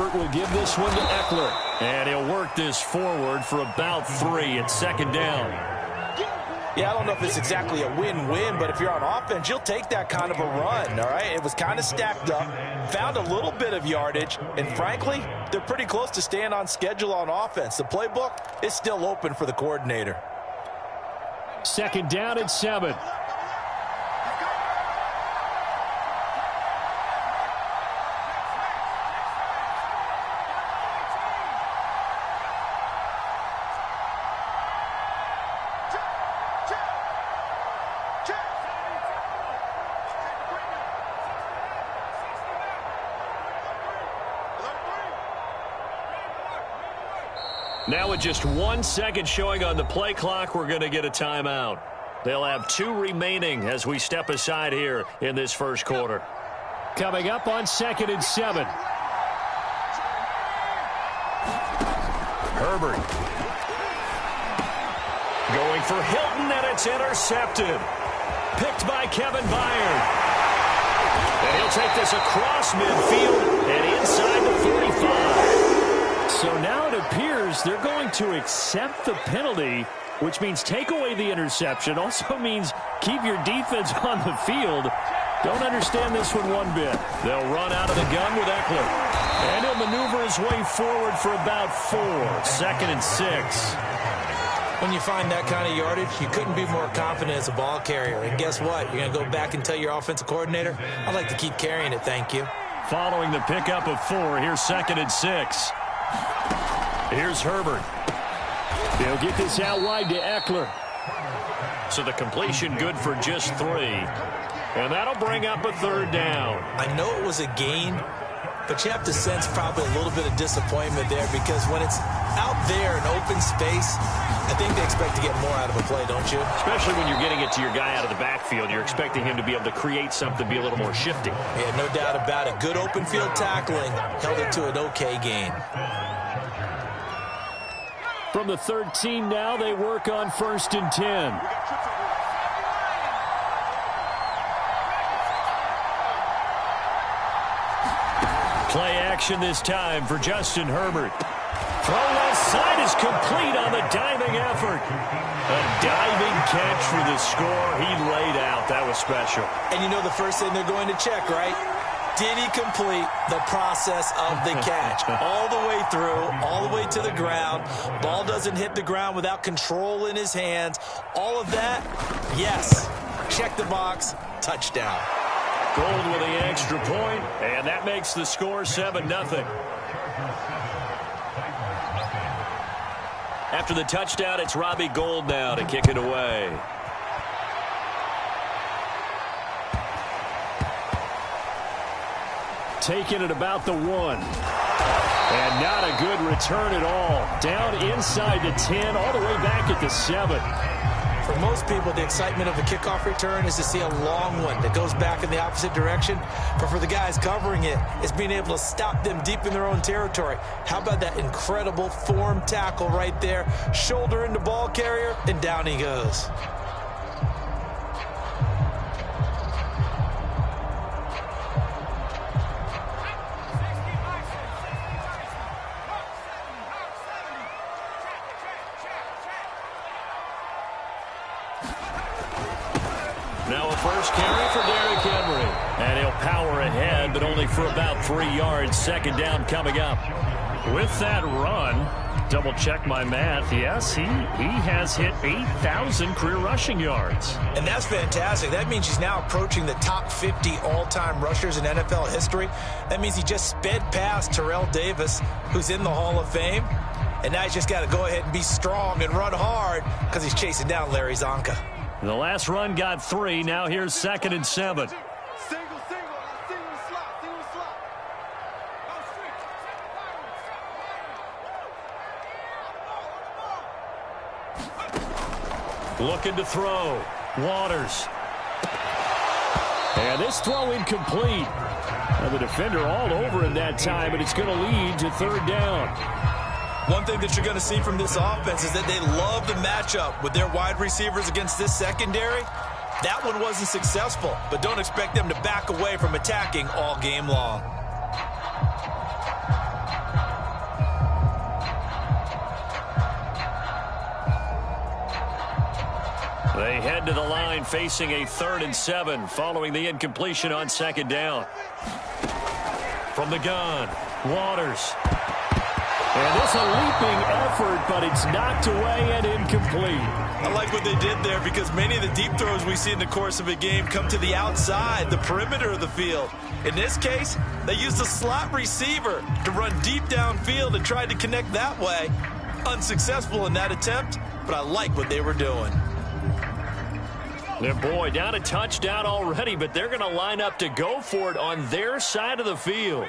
Herbert will give this one to Eckler. And he'll work this forward for about 3 at second down. Yeah, I don't know if it's exactly a win-win, but if you're on offense, you'll take that kind of a run, all right? It was kind of stacked up, found a little bit of yardage, and frankly, they're pretty close to staying on schedule on offense. The playbook is still open for the coordinator. Second down and 7. Now with just 1 second showing on the play clock, we're going to get a timeout. They'll have 2 remaining as we step aside here in this first quarter. Coming up on 2nd and 7. Herbert. Going for Hilton, and it's intercepted. Picked by Kevin Byard. And he'll take this across midfield and inside the 45. So now it appears they're going to accept the penalty, which means take away the interception. Also means keep your defense on the field. Don't understand this one bit. They'll run out of the gun with Eckler. And he'll maneuver his way forward for about 4. 2nd and 6. When you find that kind of yardage, you couldn't be more confident as a ball carrier. And guess what? You're going to go back and tell your offensive coordinator, I'd like to keep carrying it, thank you. Following the pickup of 4, here's 2nd and 6. Here's Herbert. They'll get this out wide to Eckler. So the completion good for just 3. And that'll bring up a 3rd down. I know it was a gain, but you have to sense probably a little bit of disappointment there because when it's out there in open space, I think they expect to get more out of a play, don't you? Especially when you're getting it to your guy out of the backfield. You're expecting him to be able to create something, be a little more shifty. Yeah, no doubt about it. Good open field tackling. Held it to an okay gain. From the 13 now, they work on 1st and 10. Play action this time for Justin Herbert. Throw left side is complete on the diving effort. A diving catch for the score. He laid out. That was special. And you know the first thing they're going to check, right? Did he complete the process of the catch? All the way through, all the way to the ground. Ball doesn't hit the ground without control in his hands. All of that, yes. Check the box, touchdown. Gold with the extra point, and that makes the score 7-0. After the touchdown, it's Robbie Gould now to kick it away. Taking it about the 1. And not a good return at all. Down inside the 10, all the way back at the 7. For most people, the excitement of a kickoff return is to see a long one that goes back in the opposite direction. But for the guys covering it, it's being able to stop them deep in their own territory. How about that incredible form tackle right there? Shoulder into ball carrier, and down he goes. Now a first carry for Derrick Henry. And he'll power ahead, but only for about 3 yards. 2nd down coming up. With that run, double check my math. Yes, he has hit 8,000 career rushing yards. And that's fantastic. That means he's now approaching the top 50 all-time rushers in NFL history. That means he just sped past Terrell Davis, who's in the Hall of Fame. And now he's just got to go ahead and be strong and run hard because he's chasing down Larry Zonka. The last run got 3. Now here's 2nd and 7. Looking to throw. Waters. And this throw incomplete. Now the defender all over him that time, but it's going to lead to 3rd down. One thing that you're going to see from this offense is that they love the matchup with their wide receivers against this secondary. That one wasn't successful, but don't expect them to back away from attacking all game long. They head to the line facing a 3rd and 7 following the incompletion on 2nd down. From the gun, Waters. And it's a leaping effort, but it's knocked away and incomplete. I like what they did there because many of the deep throws we see in the course of a game come to the outside, the perimeter of the field. In this case, they used a slot receiver to run deep downfield and tried to connect that way. Unsuccessful in that attempt, but I like what they were doing. Their boy down a touchdown already, but they're going to line up to go for it on their side of the field.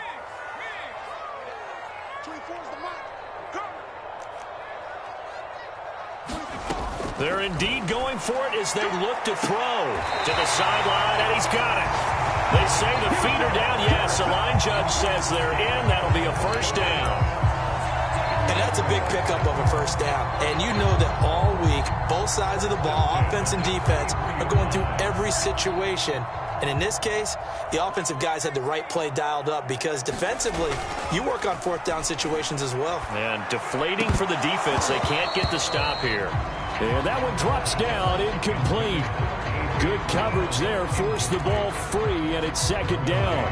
They're indeed going for it as they look to throw to the sideline, and he's got it. They say the feet are down. Yes, the line judge says they're in. That'll be a 1st down. And that's a big pickup of a 1st down. And you know that all week, both sides of the ball, offense and defense, are going through every situation. And in this case, the offensive guys had the right play dialed up because defensively, you work on 4th down situations as well. And deflating for the defense. They can't get the stop here. And that one drops down, incomplete. Good coverage there, forced the ball free, and it's 2nd down.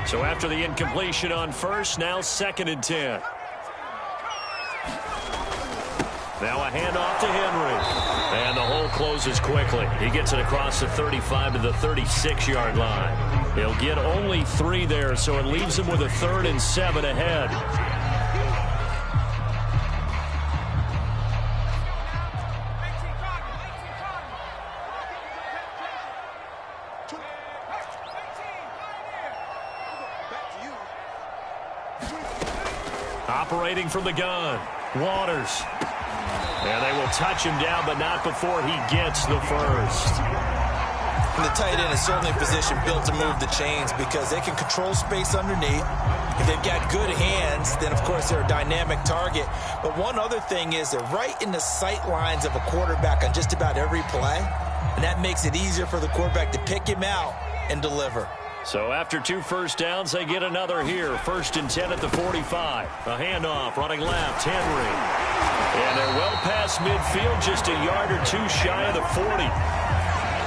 So after the incompletion on 1st, now 2nd and 10. Now a handoff to Henry. And the hole closes quickly. He gets it across the 35 to the 36-yard line. He'll get only 3 there, so it leaves him with a 3rd and 7 ahead. Operating from the gun, Waters. And they will touch him down, but not before he gets the 1st. And the tight end is certainly a position built to move the chains because they can control space underneath. If they've got good hands, then, of course, they're a dynamic target. But one other thing is they're right in the sight lines of a quarterback on just about every play. And that makes it easier for the quarterback to pick him out and deliver. So after 2 1st downs, they get another here. 1st and 10 at the 45. A handoff, running left, Henry. And they're well past midfield, just a yard or 2 shy of the 40.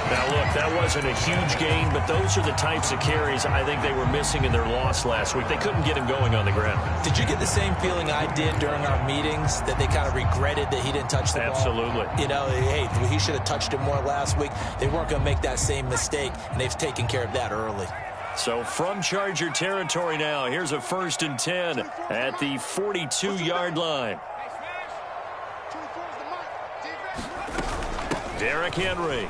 Now, look, that wasn't a huge gain, but those are the types of carries I think they were missing in their loss last week. They couldn't get him going on the ground. Did you get the same feeling I did during our meetings, that they kind of regretted that he didn't touch the ball? Absolutely. You know, hey, he should have touched it more last week. They weren't going to make that same mistake, and they've taken care of that early. So from Charger territory now, here's a 1st and 10 at the 42-yard line. Derrick Henry.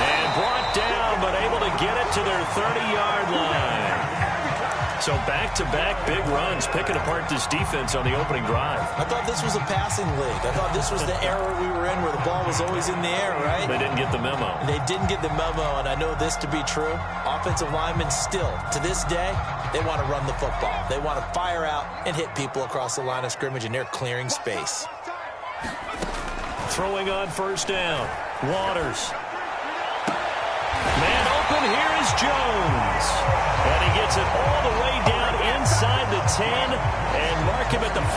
And brought down, but able to get it to their 30-yard line. So back-to-back big runs, picking apart this defense on the opening drive. I thought this was a passing league. I thought this was the era we were in where the ball was always in the air, right? They didn't get the memo. They didn't get the memo, and I know this to be true. Offensive linemen still, to this day, they want to run the football. They want to fire out and hit people across the line of scrimmage, and they're clearing space. Throwing on 1st down. Waters. Man open, here is Jones. And he gets it all the way down inside the 10 and mark him at the 5.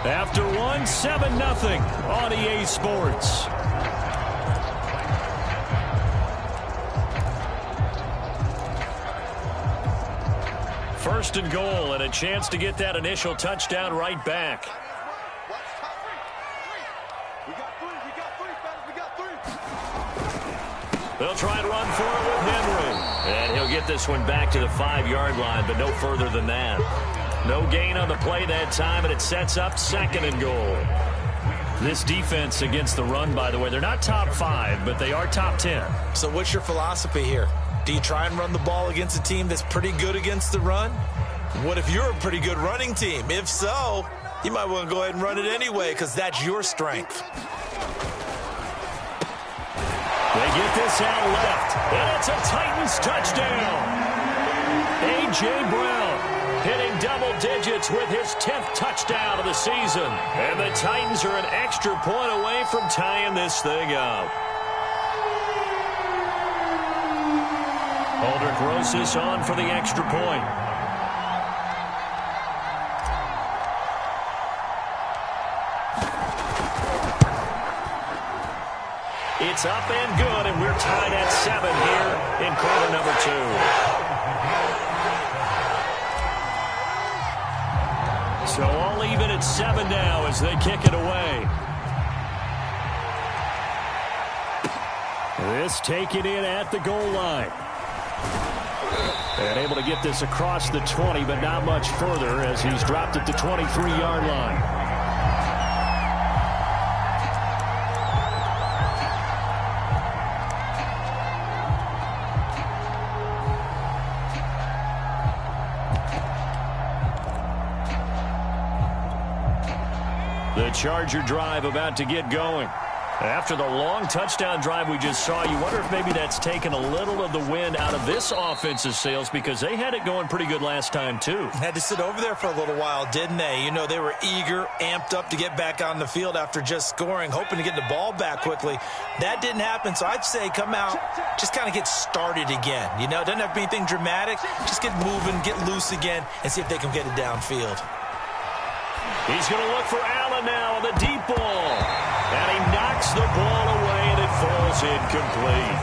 After one, 7-0 on EA Sports. First and goal, and a chance to get that initial touchdown right back. They'll try and run for it with Henry. And he'll get this one back to the 5-yard line, but no further than that. No gain on the play that time, and it sets up 2nd and goal. This defense against the run, by the way, they're not top 5, but they are top 10. So what's your philosophy here? Do you try and run the ball against a team that's pretty good against the run? What if you're a pretty good running team? If so, you might want to go ahead and run it anyway because that's your strength. They get this out left, and it's a Titans touchdown. A.J. Brown hitting double digits with his 10th touchdown of the season. And the Titans are an extra point away from tying this thing up. throws this on for the extra point. It's up and good, and we're tied at 7 here in quarter number 2. So all even at 7 now as they kick it away. This taken in at the goal line. And able to get this across the 20, but not much further as he's dropped at the 23-yard line. The Charger drive about to get going. After the long touchdown drive we just saw, you wonder if maybe that's taken a little of the wind out of this offense's sails because they had it going pretty good last time, too. Had to sit over there for a little while, didn't they? You know, they were eager, amped up to get back on the field after just scoring, hoping to get the ball back quickly. That didn't happen, so I'd say come out, just kind of get started again. You know, doesn't have to be anything dramatic. Just get moving, get loose again, and see if they can get it downfield. He's going to look for Allen now on the deep ball. And he knocks the ball away, and it falls incomplete.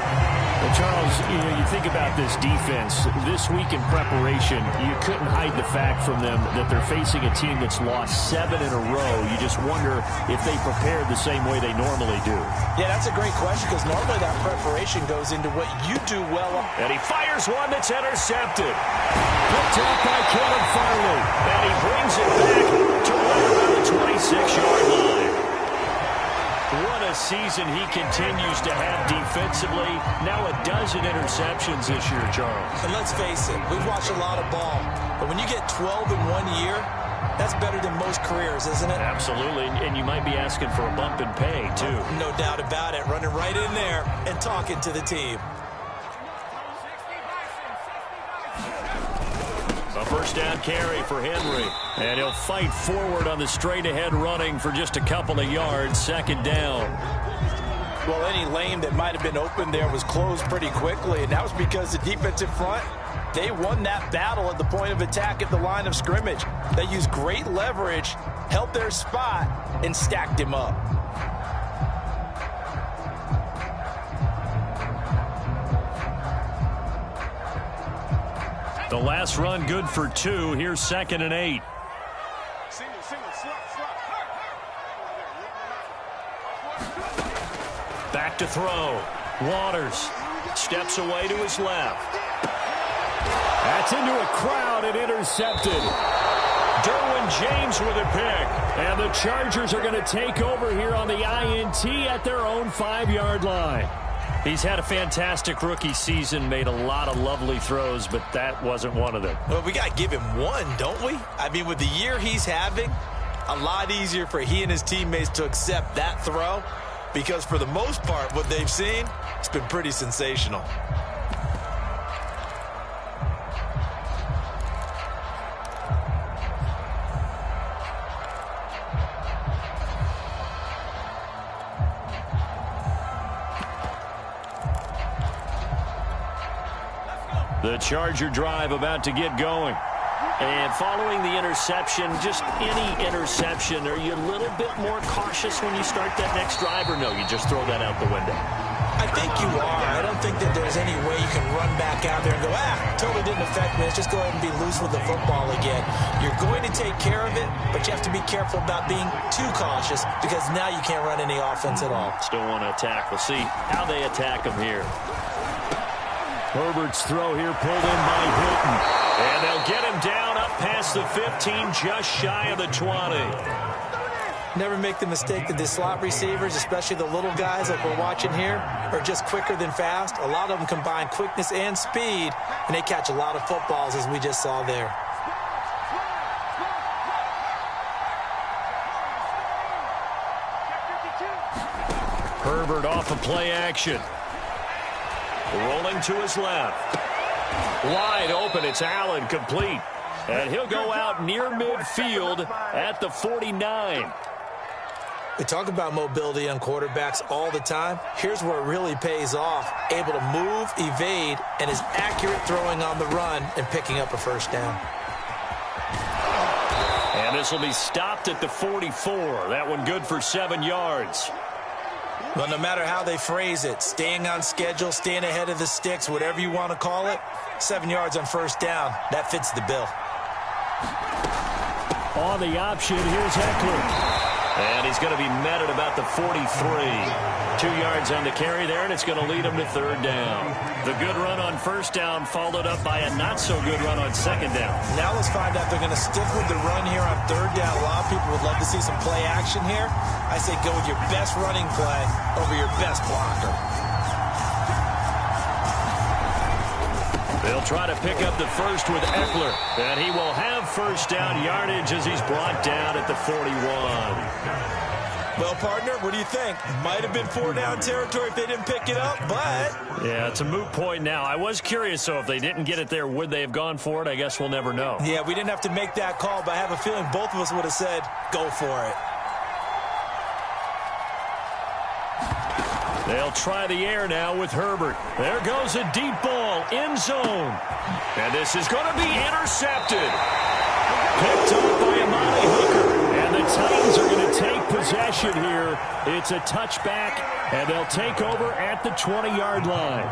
Well, Charles, you think about this defense. This week in preparation, you couldn't hide the fact from them that they're facing a team that's lost 7 in a row. You just wonder if they prepared the same way they normally do. Yeah, that's a great question because normally that preparation goes into what you do well. And he fires one that's intercepted. Picked up by Kevin Farley. And he brings it back to right around the 26-yard line. What a season he continues to have defensively. Now a dozen interceptions this year, Charles. And let's face it, we've watched a lot of ball. But when you get 12 in 1 year, that's better than most careers, isn't it? Absolutely. And you might be asking for a bump in pay, too. No doubt about it. Running right in there and talking to the team. A first down carry for Henry. And he'll fight forward on the straight-ahead running for just a couple of yards. Second down. Well, any lane that might have been open there was closed pretty quickly, and that was because the defensive front, they won that battle at the point of attack at the line of scrimmage. They used great leverage, held their spot, and stacked him up. The last run good for 2. Here's 2nd and 8. Back to throw. Waters steps away to his left. That's into a crowd and intercepted. Derwin James with a pick. And the Chargers are going to take over here on the INT at their own 5-yard line. He's had a fantastic rookie season, made a lot of lovely throws, but that wasn't one of them. Well, we got to give him one, don't we? I mean, with the year he's having, a lot easier for he and his teammates to accept that throw because for the most part, what they've seen, it's been pretty sensational. The Charger drive about to get going. And following the interception, just any interception, are you a little bit more cautious when you start that next drive, or no, you just throw that out the window? I think you are. I don't think that there's any way you can run back out there and go, totally didn't affect me. Let's just go ahead and be loose with the football again. You're going to take care of it, but you have to be careful about being too cautious because now you can't run any offense at all. Still want to attack. We'll see how they attack him here. Herbert's throw here pulled in by Hilton. And they'll get him down up past the 15, just shy of the 20. Never make the mistake that the slot receivers, especially the little guys like we're watching here, are just quicker than fast. A lot of them combine quickness and speed, and they catch a lot of footballs, as we just saw there. Herbert off of play action. Rolling to his left. Wide open, it's Allen, complete. And he'll go out near midfield at the 49. We talk about mobility on quarterbacks all the time. Here's where it really pays off. Able to move, evade, and is accurate throwing on the run and picking up a first down. And this will be stopped at the 44. That one good for 7 yards. Well, no matter how they phrase it, staying on schedule, staying ahead of the sticks, whatever you want to call it, 7 yards on first down, that fits the bill. On the option, here's Eckler. And he's going to be met at about the 43. 2 yards on the carry there, and it's going to lead him to third down. The good run on first down followed up by a not-so-good run on second down. Now let's find out if they're going to stick with the run here on third down. A lot of people would love to see some play action here. I say go with your best running play over your best blocker. They'll try to pick up the first with Eckler, and he will have first down yardage as he's brought down at the 41. Well, partner, what do you think? Might have been 4-down territory if they didn't pick it up, but... Yeah, it's a moot point now. I was curious, so if they didn't get it there, would they have gone for it? I guess we'll never know. Yeah, we didn't have to make that call, but I have a feeling both of us would have said, go for it. They'll try the air now with Herbert. There goes a deep ball, end zone. And this is going to be intercepted. Picked up by Amani Hooker. And the Titans are going to take possession here. It's a touchback, and they'll take over at the 20-yard line.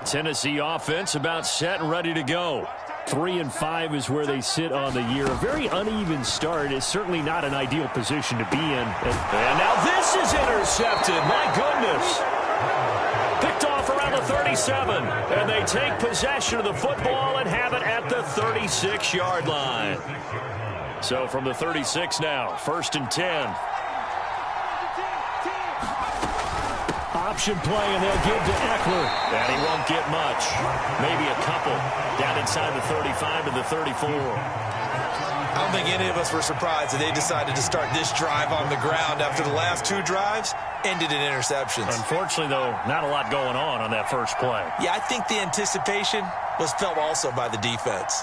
Tennessee offense about set and ready to go. 3-5 is where they sit on the year. A very uneven start is certainly not an ideal position to be in. And now this is intercepted. My goodness. Picked off around the 37. And they take possession of the football and have it at the 36-yard line. So from the 36 now, 1st and 10. Option play, and they'll give to Eckler. And he won't get much. Maybe a couple. Down inside the 35 to the 34. I don't think any of us were surprised that they decided to start this drive on the ground after the last 2 drives ended in interceptions. Unfortunately, though, not a lot going on that first play. Yeah, I think the anticipation was felt also by the defense.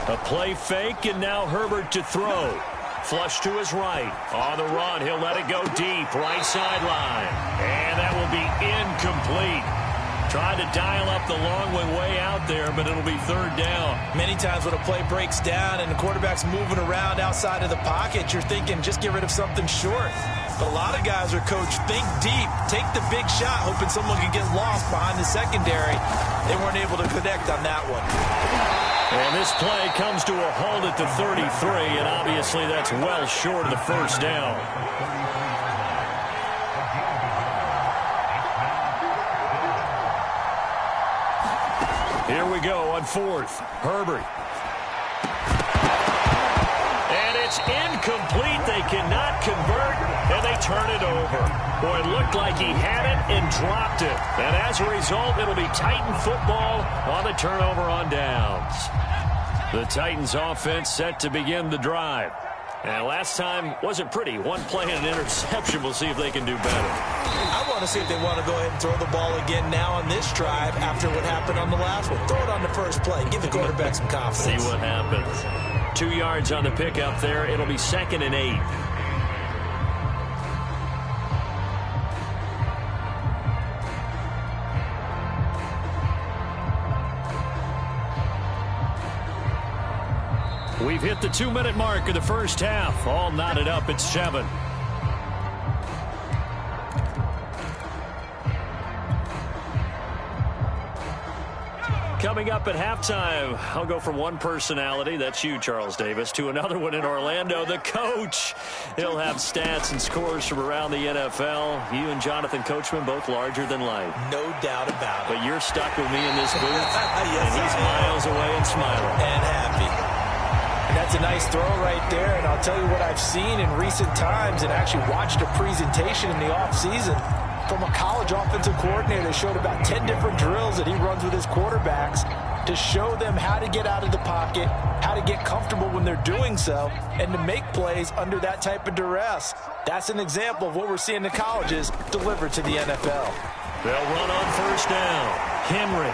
A play fake, and now Herbert to throw. Flush to his right. On the run, he'll let it go deep. Right sideline. And that will be incomplete. Trying to dial up the long way out there, but it'll be third down. Many times when a play breaks down and the quarterback's moving around outside of the pocket, you're thinking just get rid of something short. But a lot of guys are coached, think deep, take the big shot, hoping someone can get lost behind the secondary. They weren't able to connect on that one. And this play comes to a halt at the 33, and obviously that's well short of the first down. Here we go on 4th. Herbert. And it's incomplete. They cannot convert, and they turn it over. Boy, it looked like he had it and dropped it. And as a result, it'll be Titan football on the turnover on downs. The Titans offense set to begin the drive. And last time wasn't pretty. One play and an interception. We'll see if they can do better. I want to see if they want to go ahead and throw the ball again now on this drive after what happened on the last one. Throw it on the first play. Give the quarterback some confidence. See what happens. 2 yards on the pickup there. It'll be 2nd and 8. We've hit the 2-minute mark of the first half. All knotted up at 7. Coming up at halftime, I'll go from one personality, that's you, Charles Davis, to another one in Orlando, the coach. He'll have stats and scores from around the NFL. You and Jonathan Coachman, both larger than life. No doubt about it. But you're stuck with me in this booth, yes, and he's miles away and smiling. And happy. And that's a nice throw right there, and I'll tell you what I've seen in recent times and actually watched a presentation in the offseason. from a college offensive coordinator that showed about 10 different drills that he runs with his quarterbacks to show them how to get out of the pocket, how to get comfortable when they're doing so, and to make plays under that type of duress. That's an example of what we're seeing in colleges delivered to the NFL. They'll run on first down. Henry.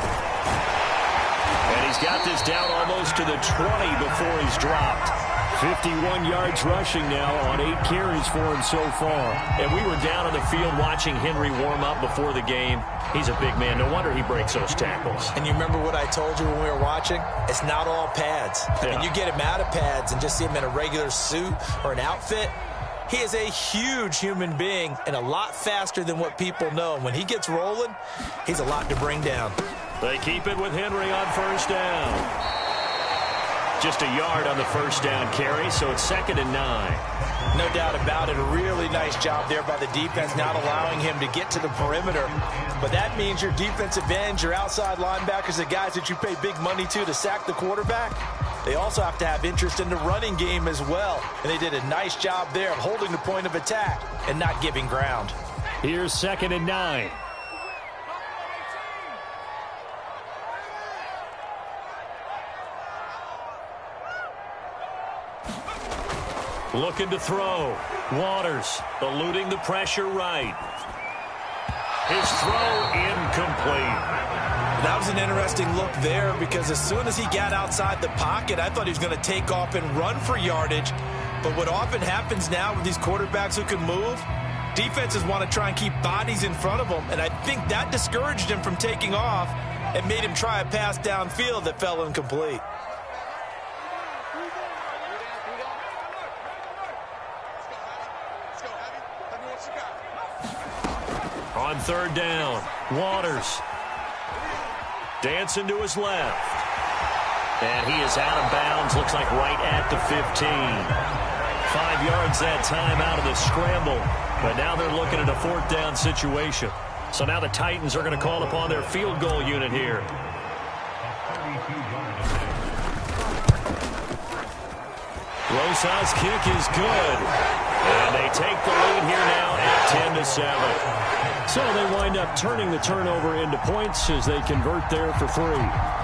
And he's got this down almost to the 20 before he's dropped. 51 yards rushing now on 8 carries for him so far. And we were down on the field watching Henry warm up before the game. He's a big man. No wonder he breaks those tackles. And you remember what I told you when we were watching? It's not all pads. I mean, you get him out of pads and just see him in a regular suit or an outfit. He is a huge human being and a lot faster than what people know. And when he gets rolling, he's a lot to bring down. They keep it with Henry on first down. Just a yard on the first down carry, so it's 2nd and 9. No doubt about it. A really nice job there by the defense, not allowing him to get to the perimeter. But that means your defensive ends, your outside linebackers, the guys that you pay big money to sack the quarterback, they also have to have interest in the running game as well. And they did a nice job there of holding the point of attack and not giving ground. Here's 2nd and 9. Looking to throw. Waters eluding the pressure right. His throw incomplete. That was an interesting look there because as soon as he got outside the pocket, I thought he was going to take off and run for yardage. But what often happens now with these quarterbacks who can move, defenses want to try and keep bodies in front of them. And I think that discouraged him from taking off and made him try a pass downfield that fell incomplete. On 3rd down, Waters dancing to his left. And he is out of bounds, looks like right at the 15. 5 yards that time out of the scramble. But now they're looking at a 4th down situation. So now the Titans are going to call upon their field goal unit here. Rosas' kick is good. And they take the lead here now at 10-7. So they wind up turning the turnover into points as they convert there for 3.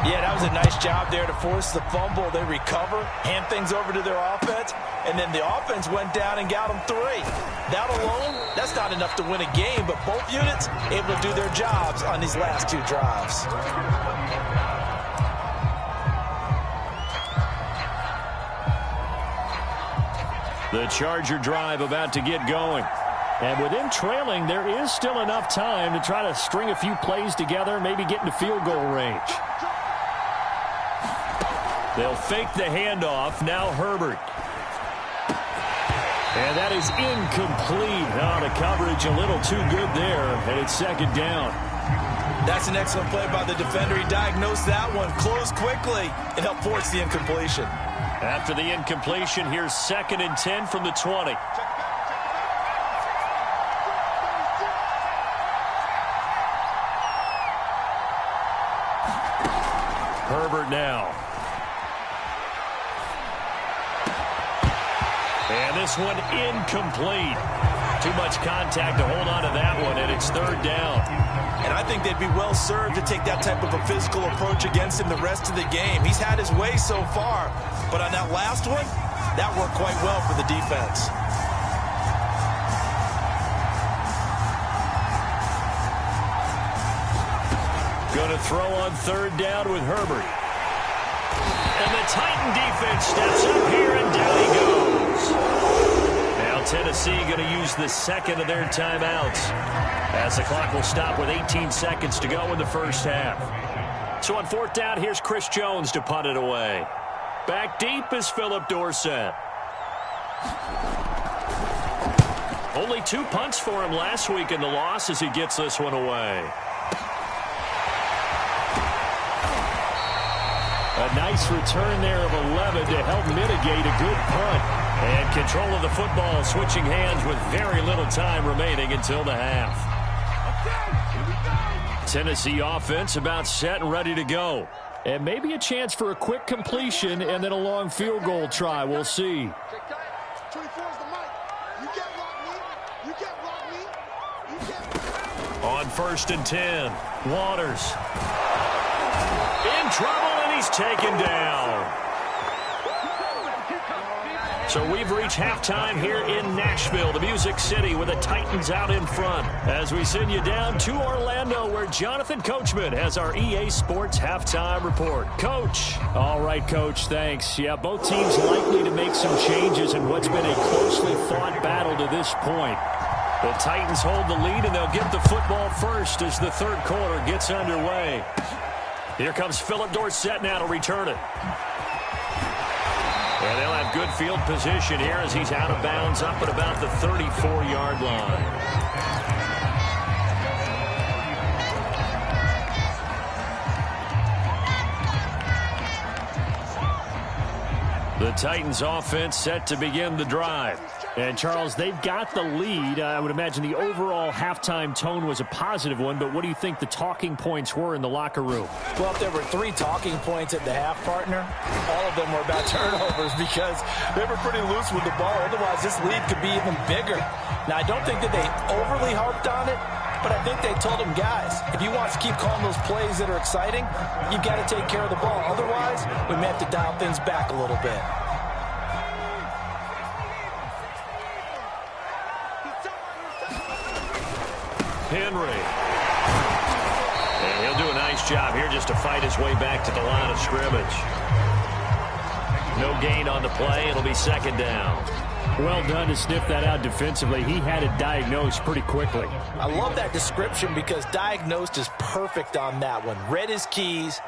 Yeah, that was a nice job there to force the fumble. They recover, hand things over to their offense, and then the offense went down and got them 3. That alone, that's not enough to win a game, but both units able to do their jobs on these last 2 drives. The Charger drive about to get going. And with them trailing, there is still enough time to try to string a few plays together, maybe get into field goal range. They'll fake the handoff. Now Herbert. And that is incomplete. Oh, the coverage a little too good there, and it's 2nd down. That's an excellent play by the defender. He diagnosed that one, closed quickly, and helped force the incompletion. After the incompletion, here's 2nd and 10 from the 20. Herbert now. And this one incomplete. Too much contact to hold on to that one, and it's 3rd down. And I think they'd be well served to take that type of a physical approach against him the rest of the game. He's had his way so far, but on that last one, that worked quite well for the defense. Going to throw on 3rd down with Herbert. And the Titan defense steps up here, and down he goes. Now Tennessee going to use the 2nd of their timeouts, as the clock will stop with 18 seconds to go in the first half. So on 4th down, here's Chris Jones to punt it away. Back deep is Philip Dorsett. Only 2 punts for him last week in the loss as he gets this one away. A nice return there of 11 to help mitigate a good punt. And control of the football switching hands with very little time remaining until the half. Tennessee offense about set and ready to go. And maybe a chance for a quick completion and then a long field goal try. We'll see. 24 is the mic. You get block me. You get block me. You get... on 1st and 10. Waters. In trouble, and he's taken down. So we've reached halftime here in Nashville, the Music City, with the Titans out in front. As we send you down to Orlando, where Jonathan Coachman has our EA Sports halftime report. Coach. All right, Coach, thanks. Yeah, both teams likely to make some changes in what's been a closely fought battle to this point. The Titans hold the lead, and they'll get the football first as the third quarter gets underway. Here comes Philip Dorsett now to return it. And they'll have good field position here as he's out of bounds up at about the 34-yard line. The Titans offense set to begin the drive. And, Charles, they've got the lead. I would imagine the overall halftime tone was a positive one, but what do you think the talking points were in the locker room? Well, if there were 3 talking points at the half, partner, all of them were about turnovers because they were pretty loose with the ball. Otherwise, this lead could be even bigger. Now, I don't think that they overly harped on it, but I think they told them, guys, if you want to keep calling those plays that are exciting, you've got to take care of the ball. Otherwise, we may have to dial things back a little bit. Henry. And he'll do a nice job here just to fight his way back to the line of scrimmage. No gain on the play. It'll be 2nd down. Well done to sniff that out defensively. He had it diagnosed pretty quickly. I love that description because diagnosed is perfect on that one. Read his keys,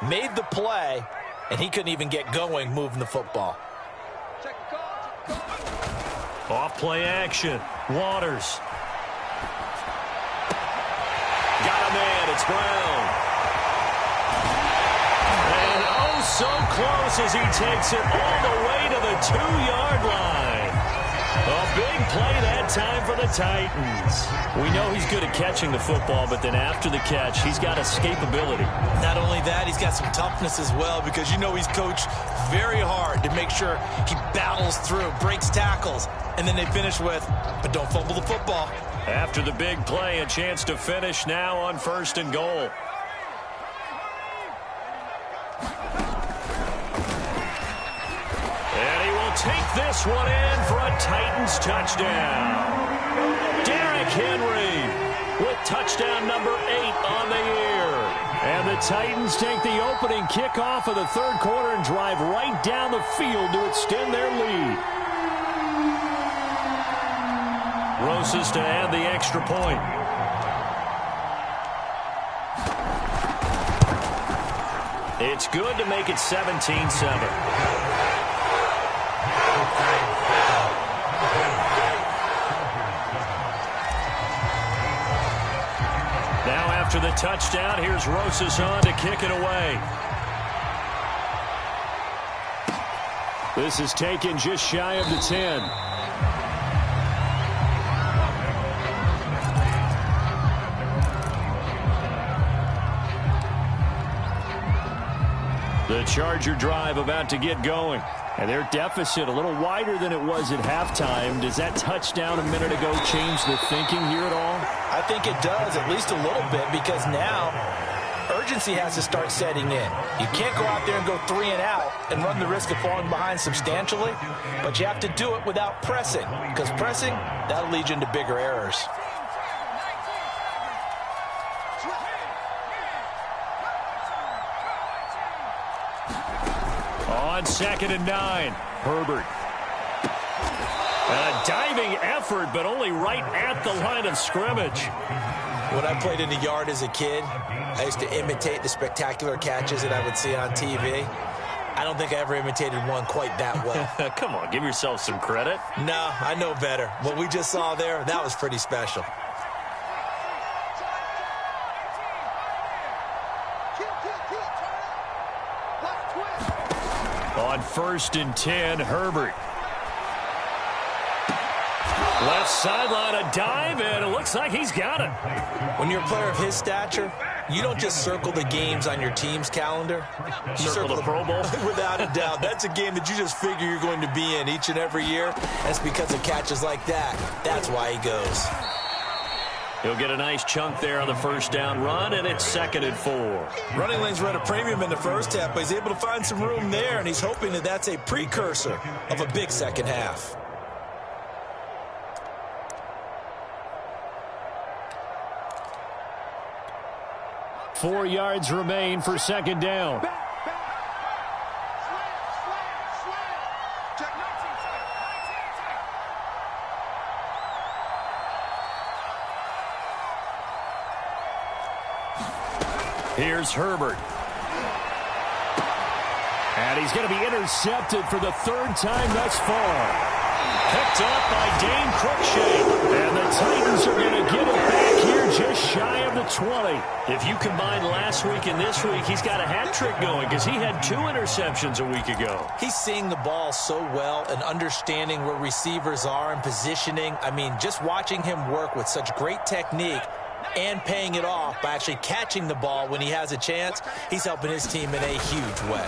made the play, and he couldn't even get going moving the football. Off play action. Waters. Got a man. It's Brown. And oh, so close as he takes it all the way to the 2-yard line. A big play that time for the Titans. We know he's good at catching the football, but then after the catch, he's got escapability. Not only that, he's got some toughness as well because you know he's coached very hard to make sure he battles through, breaks tackles, and then they finish with, but don't fumble the football. After the big play, a chance to finish now on 1st and goal. And he will take this one in for a Titans touchdown. Derrick Henry with touchdown number 8 on the year. And the Titans take the opening kickoff of the third quarter and drive right down the field to extend their lead. Rosas to add the extra point. It's good to make it 17-7. Now after the touchdown, here's Rosas on to kick it away. This is taken just shy of the 10. The Charger drive about to get going. And their deficit a little wider than it was at halftime. Does that touchdown a minute ago change the thinking here at all? I think it does, at least a little bit, because now urgency has to start setting in. You can't go out there and go 3 and out and run the risk of falling behind substantially, but you have to do it without pressing, because pressing, that'll lead you into bigger errors. On 2nd and 9, Herbert. A diving effort, but only right at the line of scrimmage. When I played in the yard as a kid, I used to imitate the spectacular catches that I would see on TV. I don't think I ever imitated one quite that well. Come on, give yourself some credit. No, I know better. What we just saw there, that was pretty special. On 1st and 10, Herbert. Left sideline, a dive, and it looks like he's got it. When you're a player of his stature, you don't just circle the games on your team's calendar. You circle the Pro Bowl? Without a doubt. That's a game that you just figure you're going to be in each and every year. That's because of catches like that. That's why he goes. He'll get a nice chunk there on the first down run, and it's 2nd and 4. Running lanes were at a premium in the first half, but he's able to find some room there, and he's hoping that that's a precursor of a big second half. Four yards remain for 2nd down. Here's Herbert. And he's going to be intercepted for the 3rd time thus far. Picked up by Dane Cruikshank. And the Titans are going to get it back here just shy of the 20. If you combine last week and this week, he's got a hat trick going because he had 2 interceptions a week ago. He's seeing the ball so well and understanding where receivers are and positioning. I mean, just watching him work with such great technique and paying it off by actually catching the ball when he has a chance, he's helping his team in a huge way.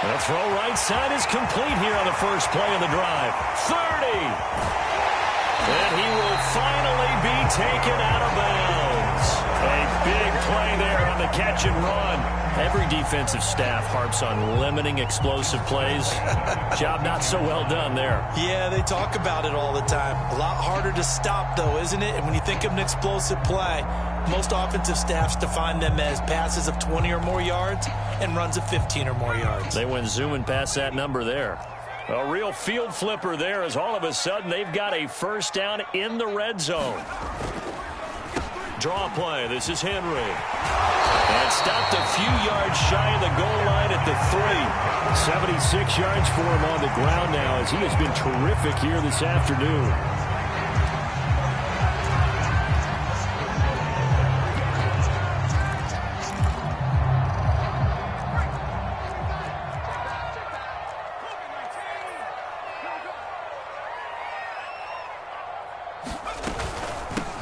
The throw right side is complete here on the first play of the drive. 30. And he will finally be taken out of bounds. A big play there on the catch and run. Every defensive staff harps on limiting explosive plays. Job not so well done there. Yeah, they talk about it all the time. A lot harder to stop, though, isn't it? And when you think of an explosive play, most offensive staffs define them as passes of 20 or more yards and runs of 15 or more yards. They went zooming past that number there. A real field flipper there as all of a sudden they've got a first down in the red zone. Draw play. This is Henry. And stopped a few yards shy of the goal line at the 3. 76 yards for him on the ground now as he has been terrific here this afternoon.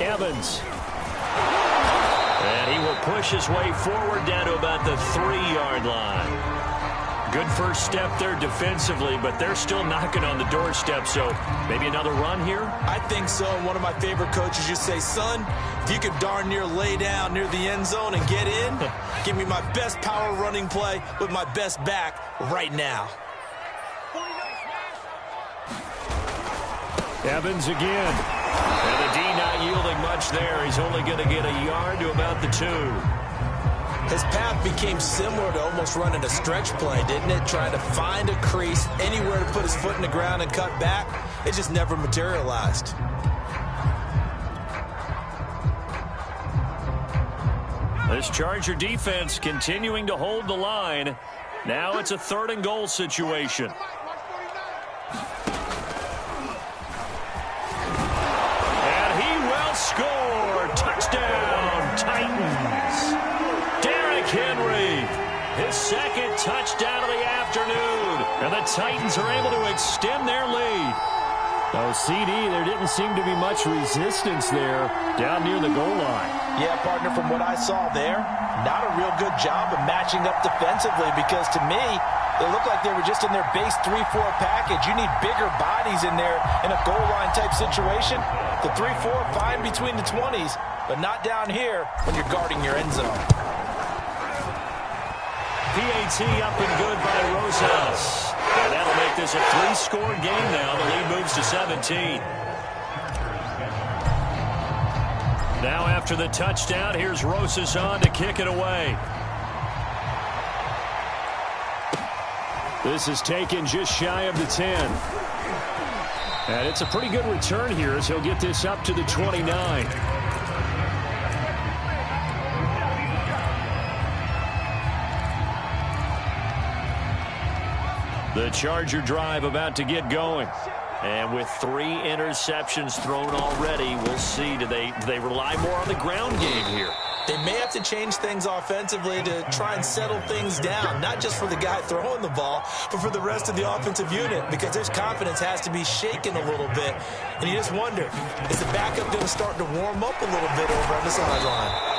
Evans. And he will push his way forward down to about the 3-yard line. Good first step there defensively, but they're still knocking on the doorstep, so maybe another run here? I think so. One of my favorite coaches used to say, son, if you could darn near lay down near the end zone and get in, give me my best power running play with my best back right now. Evans again. And the D not yielding much there. He's only going to get a yard to about the 2. His path became similar to almost running a stretch play, didn't it? Trying to find a crease, anywhere to put his foot in the ground and cut back. It just never materialized. This Charger defense continuing to hold the line. Now it's a 3rd and goal situation. Score! Touchdown, Titans! Derrick Henry, his 2nd touchdown of the afternoon. And the Titans are able to extend their lead. Oh, CD, there didn't seem to be much resistance there down near the goal line. Yeah, partner, from what I saw there, not a real good job of matching up defensively because to me, it looked like they were just in their base 3-4 package. You need bigger bodies in there in a goal line type situation. The 3-4, fine between the 20s, but not down here when you're guarding your end zone. PAT up and good by Rosas. And that'll make this a 3-score game now. The lead moves to 17. Now after the touchdown, here's Rosas on to kick it away. This is taken just shy of the 10. And it's a pretty good return here as he'll get this up to the 29. The Charger drive about to get going. And with 3 interceptions thrown already, we'll see. Do they rely more on the ground game here? They may have to change things offensively to try and settle things down, not just for the guy throwing the ball, but for the rest of the offensive unit, because their confidence has to be shaken a little bit. And you just wonder, is the backup going to start to warm up a little bit over on the sideline?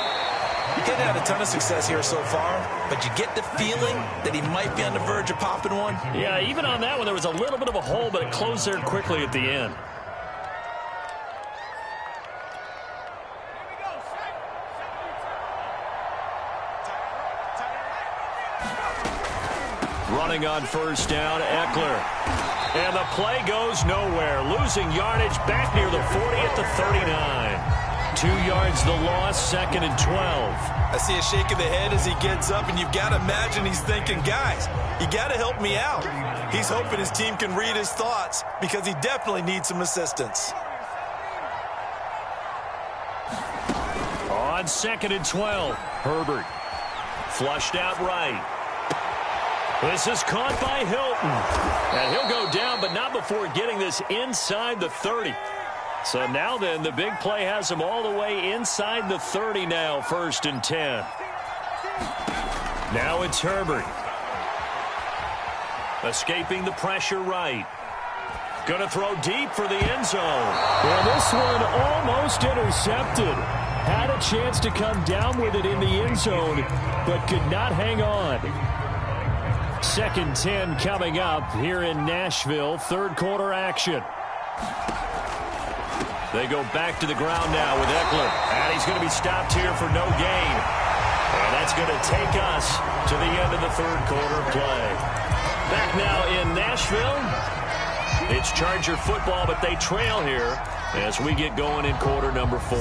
He hasn't had a ton of success here so far, but you get the feeling that he might be on the verge of popping one. Yeah, even on that one, there was a little bit of a hole, but it closed there quickly at the end. Running on first down, Eckler. And the play goes nowhere. Losing yardage back near the 40 at the 39. 2 yards the loss, 2nd and 12. I see a shake of the head as he gets up, and you've got to imagine he's thinking, guys, you got to help me out. He's hoping his team can read his thoughts because he definitely needs some assistance. On 2nd and 12, Herbert. Flushed out right. This is caught by Hilton. And he'll go down, but not before getting this inside the 30. So now then, the big play has him all the way inside the 30 now, 1st and 10. Now it's Herbert. Escaping the pressure right. Going to throw deep for the end zone. And this one almost intercepted. Had a chance to come down with it in the end zone, but could not hang on. 2nd 10 coming up here in Nashville. 3rd quarter action. They go back to the ground now with Eckler. And he's going to be stopped here for no gain. And that's going to take us to the end of the 3rd quarter play. Back now in Nashville. It's Charger football, but they trail here as we get going in quarter number 4.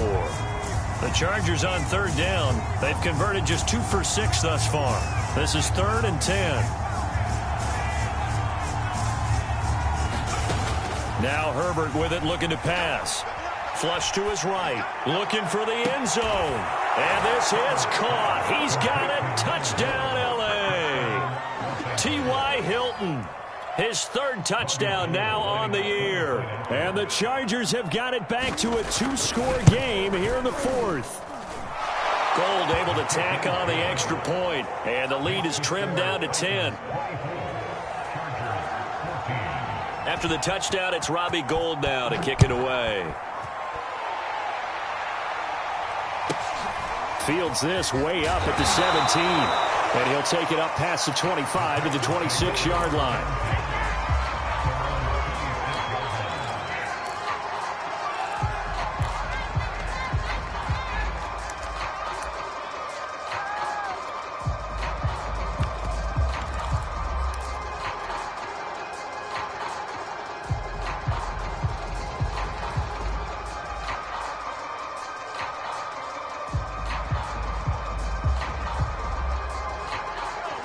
The Chargers on 3rd down. They've converted just 2 for 6 thus far. This is 3rd and 10. Now Herbert with it, looking to pass. Flush to his right, looking for the end zone. And this is caught. He's got it. Touchdown, L.A. T.Y. Hilton. His 3rd touchdown now on the year. And the Chargers have got it back to a 2-score game here in the 4th. Gold able to tack on the extra point. And the lead is trimmed down to 10. After the touchdown, it's Robbie Gould now to kick it away. Fields this way up at the 17. And he'll take it up past the 25 to the 26-yard line.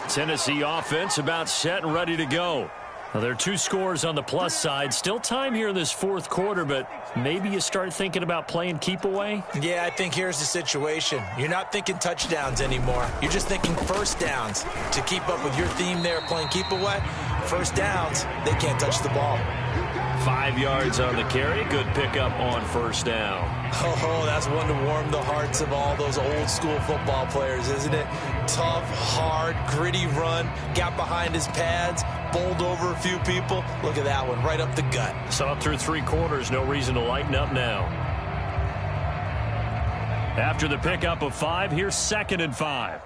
Tennessee offense about set and ready to go. Well, there are 2 scores on the plus side. Still time here in this 4th quarter, but maybe you start thinking about playing keep away? Yeah, I think here's the situation. You're not thinking touchdowns anymore. You're just thinking first downs. To keep up with your theme there, playing keep away, first downs, they can't touch the ball. 5 yards on the carry. Good pickup on 1st down. Oh, that's one to warm the hearts of all those old school football players, isn't it? Tough, hard, gritty run. Got behind his pads, bowled over a few people. Look at that one, right up the gut. So up through 3 quarters, no reason to lighten up now. After the pickup of 5, here's 2nd and 5.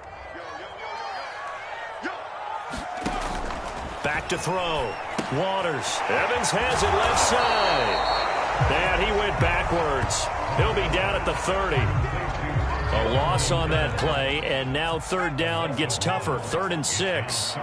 Back to throw. Waters. Evans has it left side. And he went backwards. He'll be down at the 30. A loss on that play, and now 3rd down gets tougher. 3rd and 6.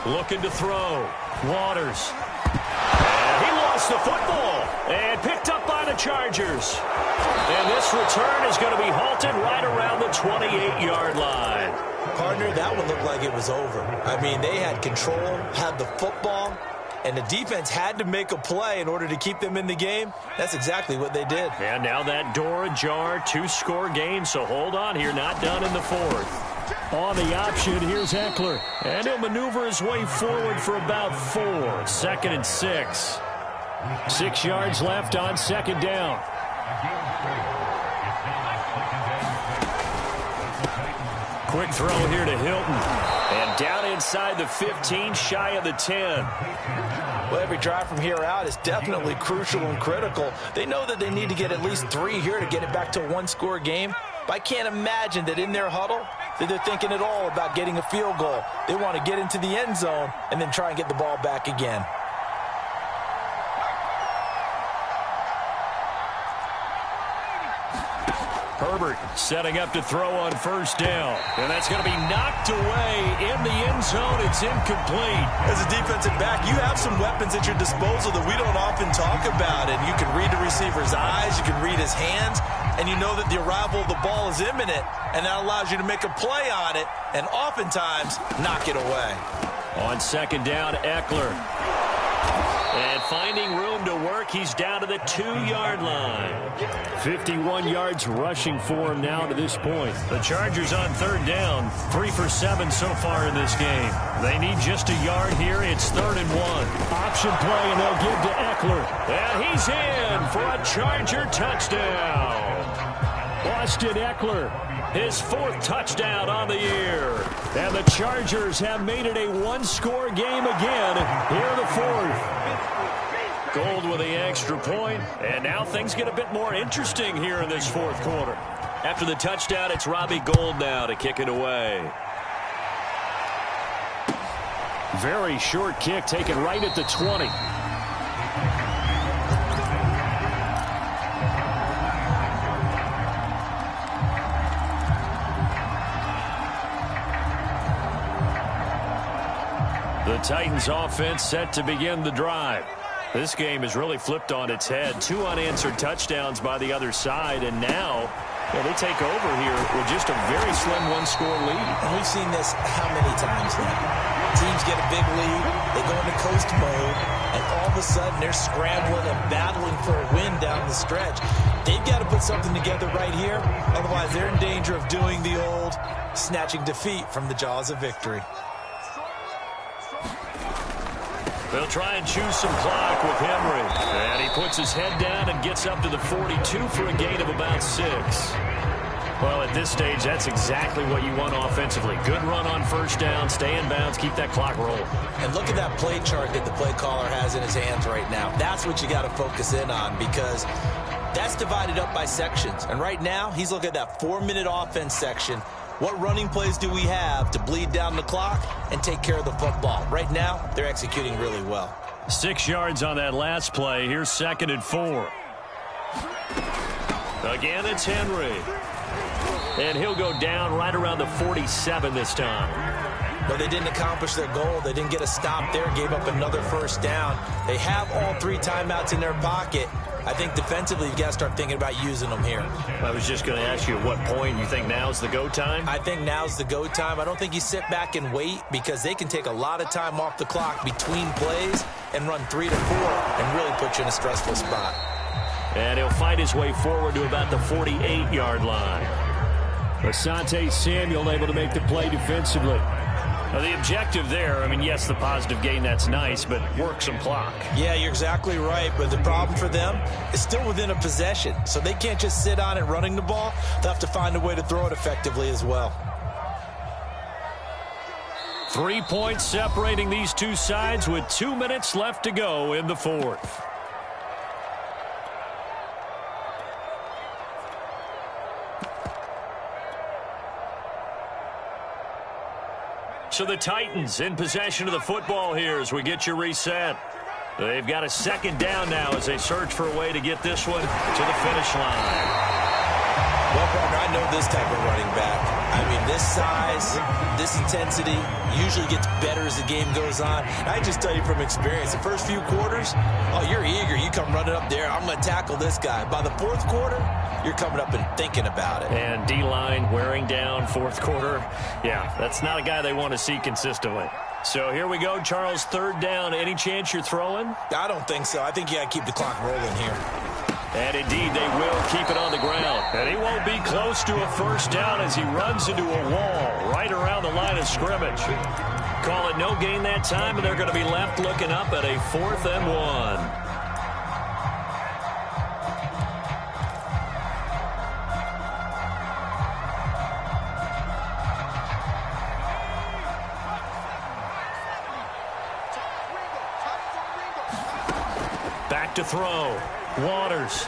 Looking to throw. Waters. And he lost the football. And picked up by the Chargers. And this return is going to be halted right around the 28-yard line. Partner, that one looked like it was over. I mean, they had control, had the football, and the defense had to make a play in order to keep them in the game. That's exactly what they did. And now that door ajar, 2-score game, so hold on here, not done in the 4th. On the option, here's Eckler. And he'll maneuver his way forward for about 4. 2nd and 6. 6 yards left on 2nd down. Quick throw here to Hilton. And down inside the 15, shy of the 10. Well, every drive from here out is definitely crucial and critical. They know that they need to get at least 3 here to get it back to a 1-score game. But I can't imagine that in their huddle that they're thinking at all about getting a field goal. They want to get into the end zone and then try and get the ball back again. Herbert setting up to throw on first down. And that's going to be knocked away in the end zone. It's incomplete. As a defensive back, you have some weapons at your disposal that we don't often talk about. And you can read the receiver's eyes, you can read his hands, and you know that the arrival of the ball is imminent. And that allows you to make a play on it and oftentimes knock it away. On second down, Eckler. And finding room to work, he's down to the 2-yard line. 51 yards rushing for him now to this point. The Chargers on third down, 3 for 7 so far in this game. They need just a yard here. It's 3rd and 1. Option play, and they'll give to Eckler. And he's in for a Charger touchdown. Austin Eckler, his 4th touchdown on the year. And the Chargers have made it a one-score game again here in the 4th. Gold with the extra point, and now things get a bit more interesting here in this 4th quarter. After the touchdown, it's Robbie Gould now to kick it away. Very short kick taken right at the 20. The Titans offense set to begin the drive. This game has really flipped on its head. 2 unanswered touchdowns by the other side, and now they take over here with just a very slim one-score lead. And we've seen this how many times now? Teams get a big lead, they go into coast mode, and all of a sudden they're scrambling and battling for a win down the stretch. They've got to put something together right here, otherwise they're in danger of doing the old snatching defeat from the jaws of victory. They'll try and choose some clock with Henry. And he puts his head down and gets up to the 42 for a gain of about 6. Well, at this stage, that's exactly what you want offensively. Good run on first down, stay in bounds, keep that clock rolling. And look at that play chart that the play caller has in his hands right now. That's what you got to focus in on, because that's divided up by sections. And right now, he's looking at that 4-minute offense section. What running plays do we have to bleed down the clock and take care of the football? Right now, they're executing really well. 6 yards on that last play. Here's 2nd and 4. Again, it's Henry. And he'll go down right around the 47 this time. But they didn't accomplish their goal. They didn't get a stop there, gave up another first down. They have all 3 timeouts in their pocket. I think defensively, you've got to start thinking about using them here. I was just going to ask you at what point you think now's the go time? I think now's the go time. I don't think you sit back and wait, because they can take a lot of time off the clock between plays and run 3 to 4 and really put you in a stressful spot. And he'll fight his way forward to about the 48-yard line. Asante Samuel able to make the play defensively. Now, the objective there, I mean, yes, the positive gain, that's nice, but work some clock. Yeah, you're exactly right, but the problem for them is still within a possession, so they can't just sit on it running the ball. They'll have to find a way to throw it effectively as well. 3 points separating these two sides with 2 minutes left to go in the 4th. So the Titans in possession of the football here as we get you reset. They've got a 2nd down now as they search for a way to get this one to the finish line. Well, partner, I know this type of running back. I mean, this size, this intensity usually gets better as the game goes on. And I just tell you from experience, the first few quarters, oh, you're eager. You come running up there, I'm going to tackle this guy. By the 4th quarter, you're coming up and thinking about it. And D-line wearing down 4th quarter. Yeah, that's not a guy they want to see consistently. So here we go, Charles, 3rd down. Any chance you're throwing? I don't think so. I think you got to keep the clock rolling here. And indeed, they will keep it on the ground. And he won't be close to a first down as he runs into a wall right around the line of scrimmage. Call it no gain that time, and they're going to be left looking up at a 4th and 1. Back to throw. Waters.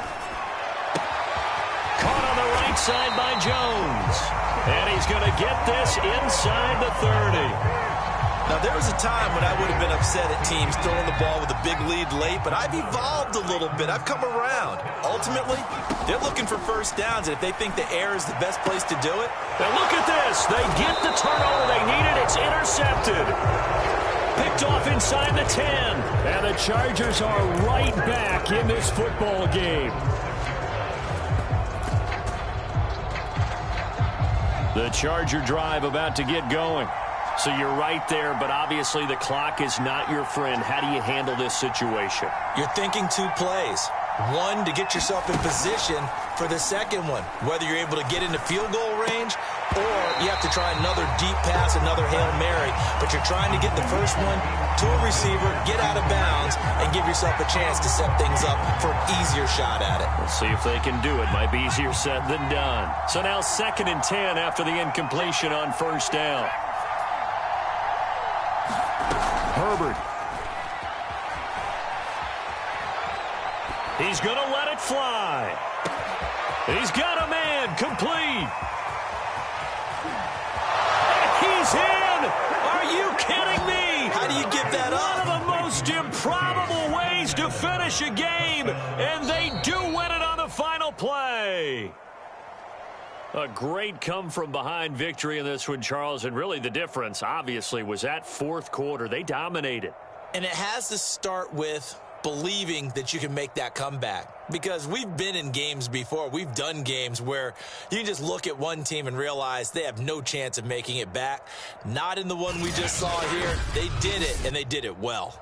Caught on the right side by Jones. And he's going to get this inside the 30. Now, there was a time when I would have been upset at teams throwing the ball with a big lead late, but I've evolved a little bit. I've come around. Ultimately, they're looking for first downs, and if they think the air is the best place to do it. And look at this. They get the turnover they needed. It's intercepted. Picked off inside the 10. And the Chargers are right back in this football game. The Charger drive about to get going. So you're right there, but obviously the clock is not your friend. How do you handle this situation? You're thinking two plays. One, to get yourself in position for the second one, whether you're able to get into field goal range or you have to try another deep pass, another Hail Mary, but you're trying to get the first one to a receiver, get out of bounds, and give yourself a chance to set things up for an easier shot at it. Let's see if they can do it. Might be easier said than done. So now 2nd and 10 after the incompletion on first down. Herbert. He's going to let it fly. He's got a man complete. And he's in. Are you kidding me? How do you give that up? One of the most improbable ways to finish a game, and they do win it on the final play. A great come-from-behind victory in this one, Charles, and really the difference, obviously, was that fourth quarter. They dominated. And it has to start with believing that you can make that comeback. Because we've been in games before. We've done games where you can just look at one team and realize they have no chance of making it back. Not in the one we just saw here. They did it, and they did it well.